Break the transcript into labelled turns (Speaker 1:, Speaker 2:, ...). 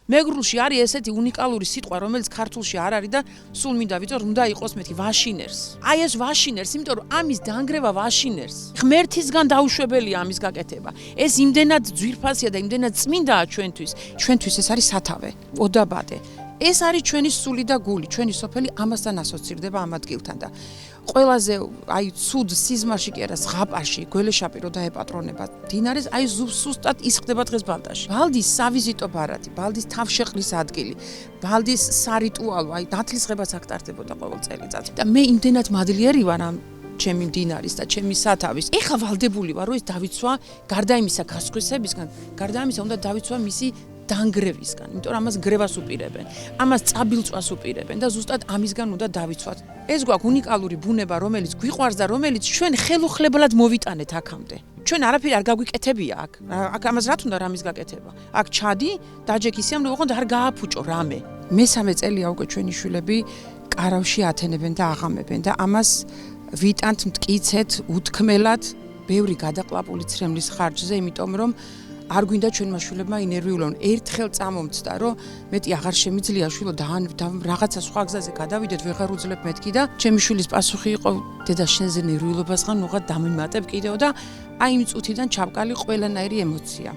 Speaker 1: მეგრულში არის ესეთი უნიკალური სიტყვა, რომელიც ქართულში არ არის და სულ მინდა ვიცი, რომ უნდა იყოს მეთქი ვაშინერს. აი ეს ვაშინერს, იმიტომ რომ ამის დაანგრევა ვაშინერს. ღმერთისგან დაუშვებელია ამის გაკეთება. ეს იმდენად ძვირფასია და იმდენად წმინდაა ჩვენთვის. ჩვენთვის ეს არის სათავე, ოდაბადე. ეს არის ჩვენი სული და გული, ჩვენი სოფელი ამასთან ასოცირდება ამ ადგილთან და ყველაზე აი ცუდ სიზმარში კი არა ზღაპარში გველეშაპირო დაეპატრონება დინარეს აი ზუსტად ის ხდება დღეს ბალდაში. ბალდის სავიზიტო ბარათი, ბალდის თავშეყრის ადგილი, ბალდის სარიტუალო, აი ნათლისღებაც აქ ტარდებოდა ყოველ წელიწადს. და მე იმდენად მადლიერი ვარ ამ ჩემი მდინარის და ჩემი სათავის. ეხა ვალდებული ვარ, რომ ეს დავიცვა გარდა იმისა გასხვისებისგან, გარდა იმისა უნდა დავიცვა მისი დაანგრევისგან, იმიტომ რომ ამას გრევას უპირებენ, ამას წაბილწვას უპირებენ და ზუსტად ამისგან უნდა დავიცვათ. ეს გვაქვს უნიკალური ბუნება, რომელიც გვიყვარს და რომელიც ჩვენ ხელუხლებლად მოვიტანეთ აქამდე. ჩვენ არაფერი არ გაგვიკეთებია აქ. აქ ამას რა თქმა უნდა რამის გაკეთება. აქ ჩადი, დაჯექი ისე, რომ ოღონდ არ გააფუჭო რამე. მესამე წელია უკვე ჩვენი შვილები კარავში ათენებენ და აღამებენ და ამას ვიტანთ მტკიცეთ, უთქმელად, ბევრი გადაყლაპული ცრემლის ხარჯზე, იმიტომ რომ არ გვინდა ჩვენმა შვილებმა ინერვიულონ ერთხელ წამომცდა რომ მეტი აღარ შემიძლია შვილო და რაღაცა სხვა გზაზე გადავიდეთ ვეღარ უძლებ მეთქი და ჩემი შვილის პასუხი იყო დედა შენზე ნერვიულობასგან უღად დამიმატებ კიდევ და აი იმ წუთიდან ჩავკალი ყველანაირი ემოცია